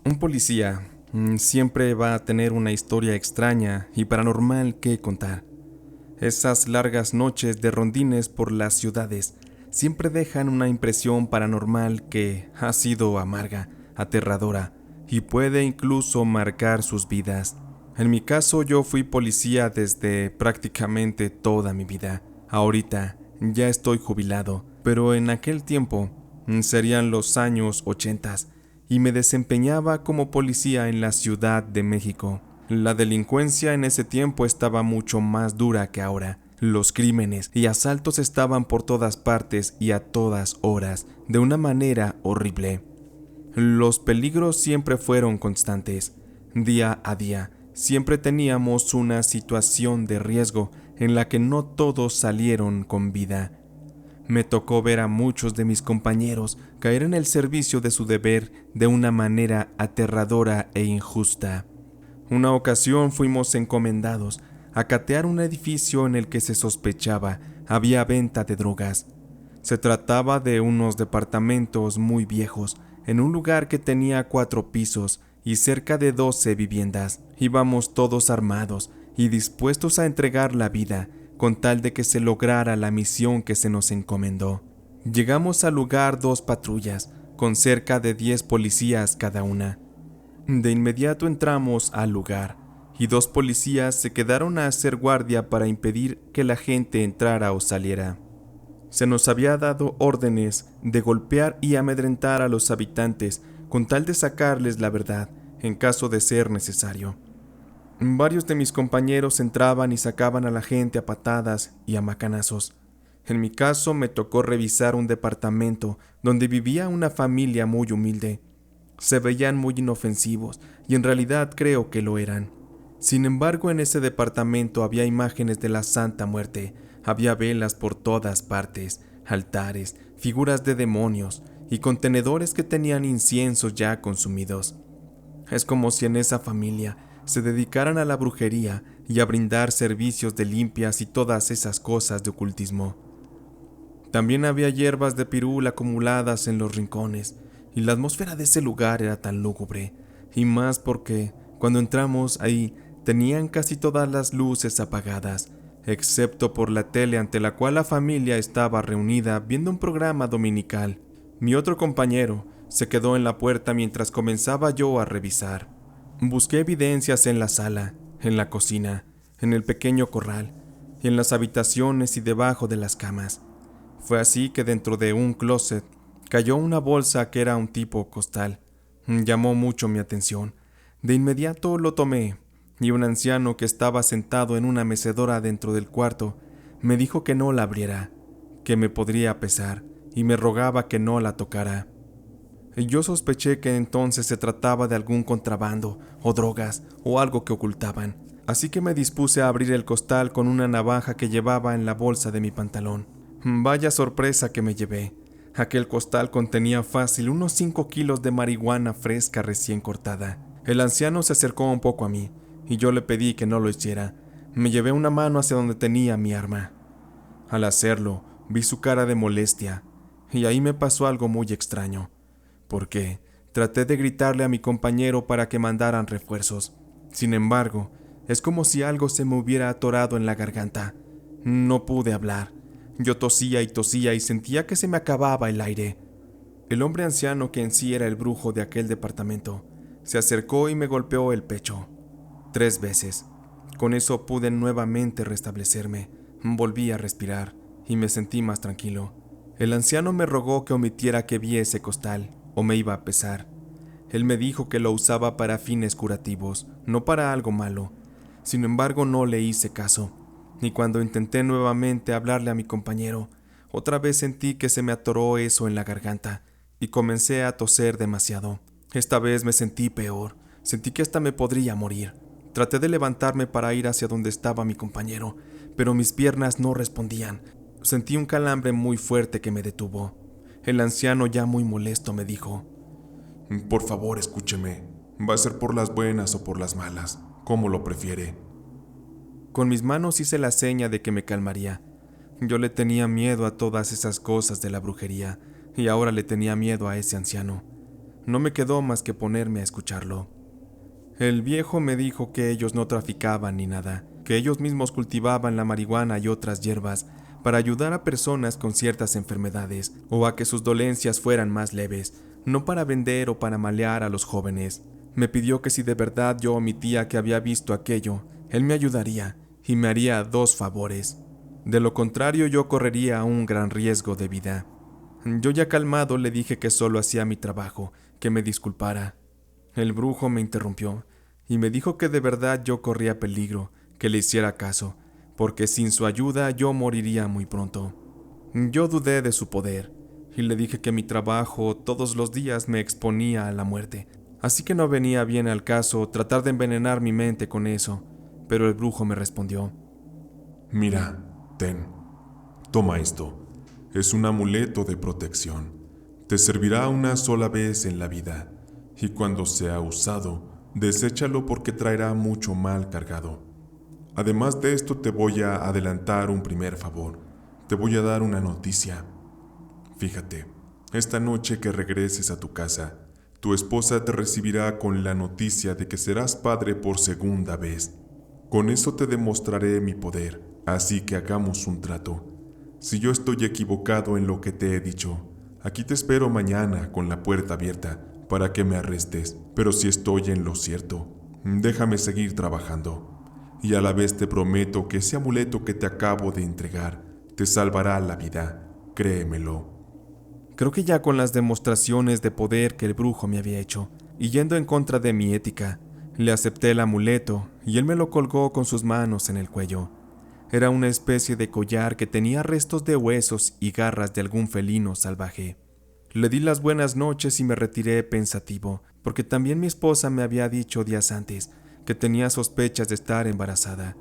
Un policía siempre va a tener una historia extraña y paranormal que contar. Esas largas noches de rondines por las ciudades siempre dejan una impresión paranormal que ha sido amarga, aterradora y puede incluso marcar sus vidas. En mi caso, yo fui policía desde prácticamente toda mi vida. Ahorita ya estoy jubilado, pero en aquel tiempo serían los años 80 y me desempeñaba como policía en la Ciudad de México. La delincuencia en ese tiempo estaba mucho más dura que ahora. Los crímenes y asaltos estaban por todas partes y a todas horas, de una manera horrible. Los peligros siempre fueron constantes. Día a día, siempre teníamos una situación de riesgo en la que no todos salieron con vida. Me tocó ver a muchos de mis compañeros caer en el servicio de su deber de una manera aterradora e injusta. Una ocasión fuimos encomendados a catear un edificio en el que se sospechaba había venta de drogas. Se trataba de unos departamentos muy viejos, en un lugar que tenía 4 pisos y cerca de 12 viviendas. Íbamos todos armados y dispuestos a entregar la vida con tal de que se lograra la misión que se nos encomendó. Llegamos al lugar 2 patrullas, con cerca de 10 policías cada una. De inmediato entramos al lugar, y 2 policías se quedaron a hacer guardia para impedir que la gente entrara o saliera. Se nos había dado órdenes de golpear y amedrentar a los habitantes con tal de sacarles la verdad, en caso de ser necesario. Varios de mis compañeros entraban y sacaban a la gente a patadas y a macanazos. En mi caso me tocó revisar un departamento donde vivía una familia muy humilde. Se veían muy inofensivos y en realidad creo que lo eran. Sin embargo, en ese departamento había imágenes de la Santa Muerte, había velas por todas partes, altares, figuras de demonios y contenedores que tenían inciensos ya consumidos. Es como si en esa familia se dedicaran a la brujería y a brindar servicios de limpias y todas esas cosas de ocultismo. También había hierbas de pirul acumuladas en los rincones, y la atmósfera de ese lugar era tan lúgubre, y más porque, cuando entramos ahí, tenían casi todas las luces apagadas, excepto por la tele ante la cual la familia estaba reunida viendo un programa dominical. Mi otro compañero se quedó en la puerta mientras comenzaba yo a revisar. Busqué evidencias en la sala, en la cocina, en el pequeño corral, y en las habitaciones y debajo de las camas. Fue así que dentro de un closet cayó una bolsa que era un tipo costal. Llamó mucho mi atención. De inmediato lo tomé, y un anciano que estaba sentado en una mecedora dentro del cuarto me dijo que no la abriera, que me podría pesar, y me rogaba que no la tocara. Yo sospeché que entonces se trataba de algún contrabando, o drogas, o algo que ocultaban, así que me dispuse a abrir el costal con una navaja que llevaba en la bolsa de mi pantalón. Vaya sorpresa que me llevé. Aquel costal contenía fácil unos 5 kilos de marihuana fresca recién cortada. El anciano se acercó un poco a mí, y yo le pedí que no lo hiciera. Me llevé una mano hacia donde tenía mi arma. Al hacerlo, vi su cara de molestia, y ahí me pasó algo muy extraño, porque traté de gritarle a mi compañero para que mandaran refuerzos. Sin embargo, es como si algo se me hubiera atorado en la garganta. No pude hablar. Yo tosía y sentía que se me acababa el aire. El hombre anciano, que en sí era el brujo de aquel departamento, se acercó y me golpeó el pecho 3 veces. Con eso pude nuevamente restablecerme. Volví a respirar y me sentí más tranquilo. El anciano me rogó que omitiera que vi ese costal, o me iba a pesar. Él me dijo que lo usaba para fines curativos, no para algo malo. Sin embargo, no le hice caso, y cuando intenté nuevamente hablarle a mi compañero, otra vez sentí que se me atoró eso en la garganta, y comencé a toser demasiado. Esta vez me sentí peor, sentí que hasta me podría morir. Traté de levantarme para ir hacia donde estaba mi compañero, pero mis piernas no respondían. Sentí un calambre muy fuerte que me detuvo. El anciano, ya muy molesto, me dijo: Por favor, escúcheme. Va a ser por las buenas o por las malas, como lo prefiere. Con mis manos hice la seña de que me calmaría. Yo le tenía miedo a todas esas cosas de la brujería, y ahora le tenía miedo a ese anciano. No me quedó más que ponerme a escucharlo. El viejo me dijo que ellos no traficaban ni nada, que ellos mismos cultivaban la marihuana y otras hierbas para ayudar a personas con ciertas enfermedades o a que sus dolencias fueran más leves, no para vender o para malear a los jóvenes. Me pidió que si de verdad yo omitía que había visto aquello, él me ayudaría y me haría 2 favores. De lo contrario, yo correría un gran riesgo de vida. Yo ya calmado le dije que solo hacía mi trabajo, que me disculpara. El brujo me interrumpió y me dijo que de verdad yo corría peligro, que le hiciera caso, porque sin su ayuda yo moriría muy pronto. Yo dudé de su poder y le dije que mi trabajo todos los días me exponía a la muerte, así que no venía bien al caso tratar de envenenar mi mente con eso, pero el brujo me respondió: Mira, ten, toma esto. Es un amuleto de protección. Te servirá una sola vez en la vida, y cuando sea usado, deséchalo porque traerá mucho mal cargado. Además de esto, te voy a adelantar un primer favor. Te voy a dar una noticia. Fíjate, esta noche que regreses a tu casa, tu esposa te recibirá con la noticia de que serás padre por segunda vez. Con eso te demostraré mi poder, así que hagamos un trato. Si yo estoy equivocado en lo que te he dicho, aquí te espero mañana con la puerta abierta para que me arrestes, pero si estoy en lo cierto, déjame seguir trabajando. Y a la vez te prometo que ese amuleto que te acabo de entregar te salvará la vida, créemelo. Creo que ya con las demostraciones de poder que el brujo me había hecho, y yendo en contra de mi ética, le acepté el amuleto y él me lo colgó con sus manos en el cuello. Era una especie de collar que tenía restos de huesos y garras de algún felino salvaje. Le di las buenas noches y me retiré pensativo, porque también mi esposa me había dicho días antes que tenía sospechas de estar embarazada.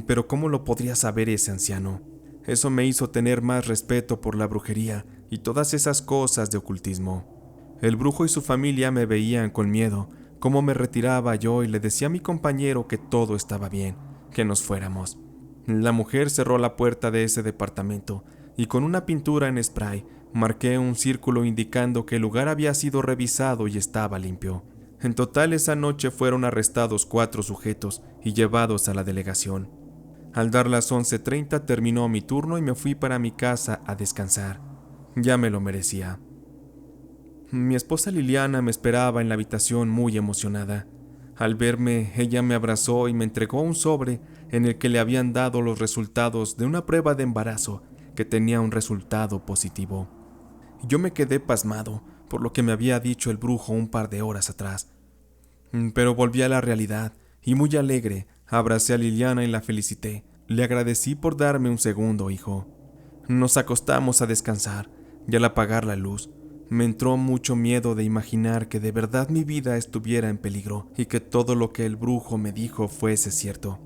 Pero ¿cómo lo podría saber ese anciano? Eso me hizo tener más respeto por la brujería y todas esas cosas de ocultismo. El brujo y su familia me veían con miedo, cómo me retiraba yo y le decía a mi compañero que todo estaba bien, que nos fuéramos. La mujer cerró la puerta de ese departamento y con una pintura en spray marqué un círculo indicando que el lugar había sido revisado y estaba limpio. En total esa noche fueron arrestados 4 sujetos y llevados a la delegación. Al dar las 11:30 terminó mi turno y me fui para mi casa a descansar. Ya me lo merecía. Mi esposa Liliana me esperaba en la habitación muy emocionada. Al verme, ella me abrazó y me entregó un sobre en el que le habían dado los resultados de una prueba de embarazo que tenía un resultado positivo. Yo me quedé pasmado por lo que me había dicho el brujo un par de horas atrás. Pero volví a la realidad y muy alegre abracé a Liliana y la felicité. Le agradecí por darme un segundo hijo. Nos acostamos a descansar y al apagar la luz, me entró mucho miedo de imaginar que de verdad mi vida estuviera en peligro y que todo lo que el brujo me dijo fuese cierto.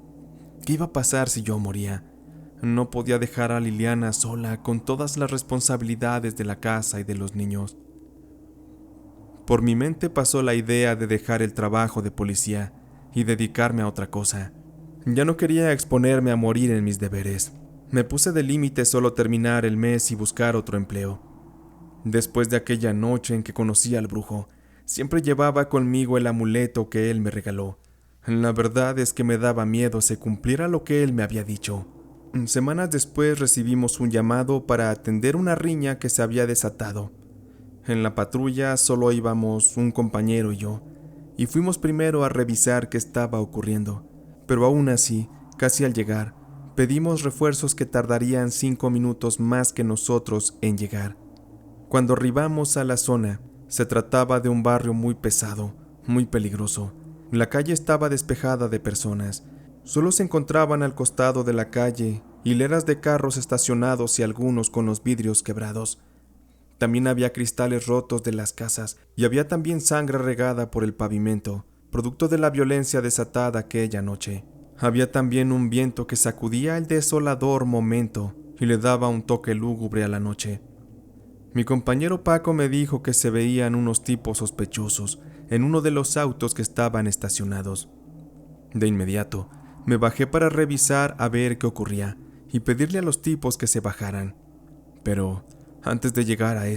¿Qué iba a pasar si yo moría? No podía dejar a Liliana sola con todas las responsabilidades de la casa y de los niños. Por mi mente pasó la idea de dejar el trabajo de policía y dedicarme a otra cosa. Ya no quería exponerme a morir en mis deberes. Me puse de límite solo terminar el mes y buscar otro empleo. Después de aquella noche en que conocí al brujo, siempre llevaba conmigo el amuleto que él me regaló. La verdad es que me daba miedo se cumpliera lo que él me había dicho. Semanas después recibimos un llamado para atender una riña que se había desatado. En la patrulla solo íbamos un compañero y yo, y fuimos primero a revisar qué estaba ocurriendo. Pero aún así, casi al llegar, pedimos refuerzos que tardarían 5 minutos más que nosotros en llegar. Cuando arribamos a la zona, se trataba de un barrio muy pesado, muy peligroso. La calle estaba despejada de personas. Solo se encontraban al costado de la calle hileras de carros estacionados y algunos con los vidrios quebrados. También había cristales rotos de las casas y había también sangre regada por el pavimento, producto de la violencia desatada aquella noche. Había también un viento que sacudía el desolador momento y le daba un toque lúgubre a la noche. Mi compañero Paco me dijo que se veían unos tipos sospechosos en uno de los autos que estaban estacionados. De inmediato, me bajé para revisar a ver qué ocurría y pedirle a los tipos que se bajaran. Pero, antes de llegar a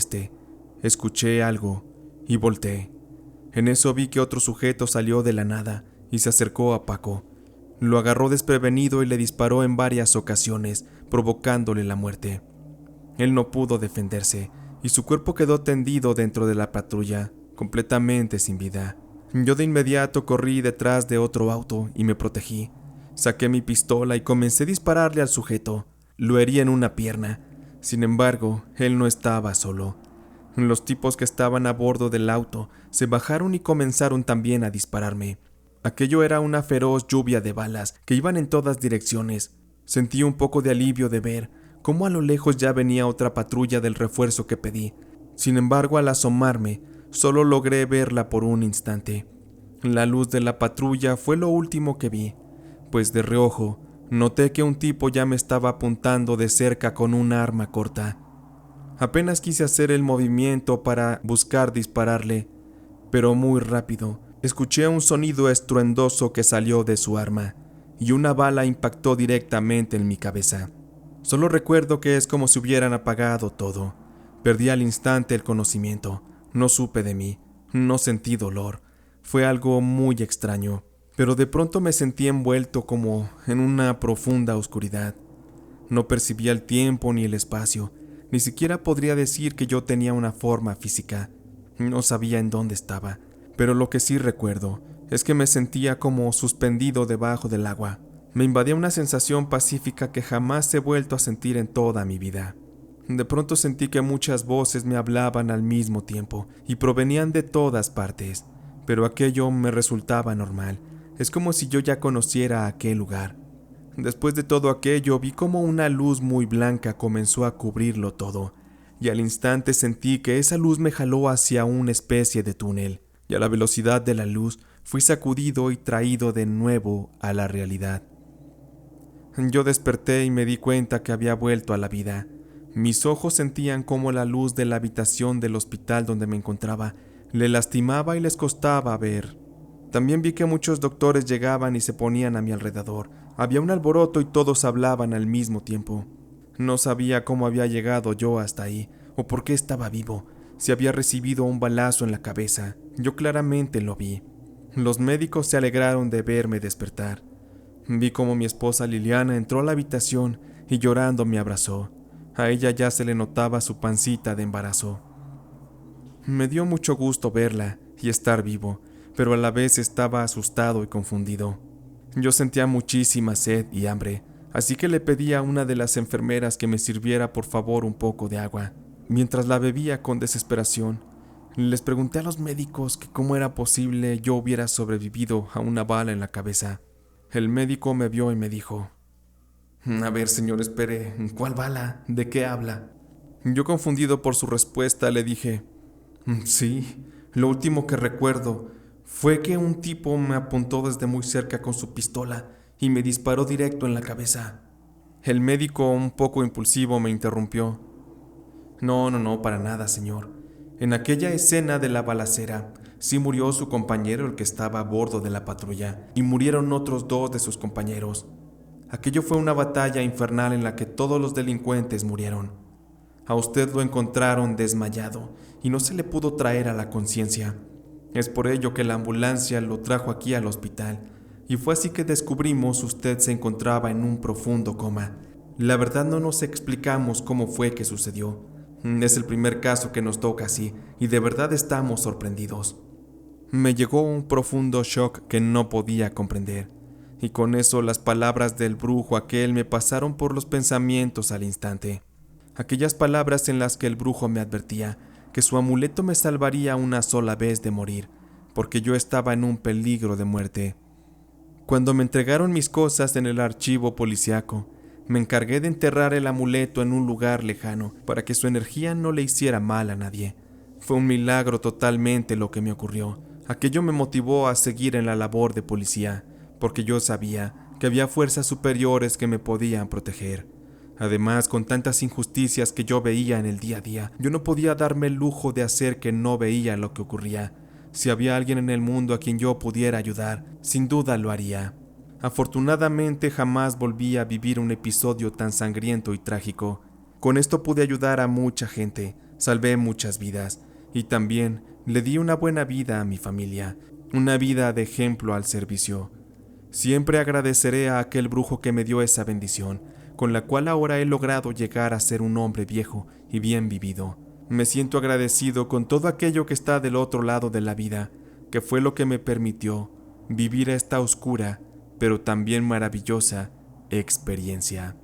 escuché algo y volteé. En eso vi que otro sujeto salió de la nada y se acercó a Paco. Lo agarró desprevenido y le disparó en varias ocasiones, provocándole la muerte. Él no pudo defenderse y su cuerpo quedó tendido dentro de la patrulla, completamente sin vida. Yo de inmediato corrí detrás de otro auto y me protegí. Saqué mi pistola y comencé a dispararle al sujeto. Lo herí en una pierna. Sin embargo, él no estaba solo. Los tipos que estaban a bordo del auto se bajaron y comenzaron también a dispararme. Aquello era una feroz lluvia de balas que iban en todas direcciones. Sentí un poco de alivio de ver cómo a lo lejos ya venía otra patrulla del refuerzo que pedí. Sin embargo, al asomarme, solo logré verla por un instante. La luz de la patrulla fue lo último que vi, pues de reojo noté que un tipo ya me estaba apuntando de cerca con un arma corta. Apenas quise hacer el movimiento para buscar dispararle, pero muy rápido escuché un sonido estruendoso que salió de su arma, y una bala impactó directamente en mi cabeza. Solo recuerdo que es como si hubieran apagado todo. Perdí al instante el conocimiento. No supe de mí, no sentí dolor. Fue algo muy extraño, pero de pronto me sentí envuelto como en una profunda oscuridad. No percibía el tiempo ni el espacio, ni siquiera podría decir que yo tenía una forma física. No sabía en dónde estaba, pero lo que sí recuerdo es que me sentía como suspendido debajo del agua. Me invadía una sensación pacífica que jamás he vuelto a sentir en toda mi vida. De pronto sentí que muchas voces me hablaban al mismo tiempo y provenían de todas partes, pero aquello me resultaba normal. Es como si yo ya conociera aquel lugar. Después de todo aquello, vi como una luz muy blanca comenzó a cubrirlo todo, y al instante sentí que esa luz me jaló hacia una especie de túnel, y a la velocidad de la luz fui sacudido y traído de nuevo a la realidad. Yo desperté y me di cuenta que había vuelto a la vida. Mis ojos sentían cómo la luz de la habitación del hospital donde me encontraba le lastimaba y les costaba ver. También vi que muchos doctores llegaban y se ponían a mi alrededor. Había un alboroto y todos hablaban al mismo tiempo. No sabía cómo había llegado yo hasta ahí, o por qué estaba vivo, si había recibido un balazo en la cabeza. Yo claramente lo vi. Los médicos se alegraron de verme despertar. Vi cómo mi esposa Liliana entró a la habitación y llorando me abrazó. A ella ya se le notaba su pancita de embarazo. Me dio mucho gusto verla y estar vivo, pero a la vez estaba asustado y confundido. Yo sentía muchísima sed y hambre, así que le pedí a una de las enfermeras que me sirviera por favor un poco de agua. Mientras la bebía con desesperación, les pregunté a los médicos que cómo era posible yo hubiera sobrevivido a una bala en la cabeza. El médico me vio y me dijo: A ver, señor, espere, ¿cuál bala? ¿De qué habla? Yo, confundido por su respuesta, le dije: Sí, lo último que recuerdo fue que un tipo me apuntó desde muy cerca con su pistola y me disparó directo en la cabeza. El médico, un poco impulsivo, me interrumpió: No, para nada, señor. En aquella escena de la balacera, sí murió su compañero, el que estaba a bordo de la patrulla, y murieron otros 2 de sus compañeros. Aquello fue una batalla infernal en la que todos los delincuentes murieron. A usted lo encontraron desmayado y no se le pudo traer a la conciencia. Es por ello que la ambulancia lo trajo aquí al hospital, y fue así que descubrimos usted se encontraba en un profundo coma. La verdad no nos explicamos cómo fue que sucedió. Es el primer caso que nos toca así, y de verdad estamos sorprendidos. Me llegó un profundo shock que no podía comprender, y con eso las palabras del brujo aquel me pasaron por los pensamientos al instante. Aquellas palabras en las que el brujo me advertía que su amuleto me salvaría una sola vez de morir, porque yo estaba en un peligro de muerte. Cuando me entregaron mis cosas en el archivo policiaco, me encargué de enterrar el amuleto en un lugar lejano para que su energía no le hiciera mal a nadie. Fue un milagro totalmente lo que me ocurrió. Aquello me motivó a seguir en la labor de policía, porque yo sabía que había fuerzas superiores que me podían proteger. Además, con tantas injusticias que yo veía en el día a día, yo no podía darme el lujo de hacer que no veía lo que ocurría. Si había alguien en el mundo a quien yo pudiera ayudar, sin duda lo haría. Afortunadamente jamás volví a vivir un episodio tan sangriento y trágico. Con esto pude ayudar a mucha gente, salvé muchas vidas y también Le di una buena vida a mi familia, una vida de ejemplo al servicio. Siempre agradeceré a aquel brujo que me dio esa bendición, con la cual ahora he logrado llegar a ser un hombre viejo y bien vivido. Me siento agradecido con todo aquello que está del otro lado de la vida, que fue lo que me permitió vivir esta oscura, pero también maravillosa experiencia.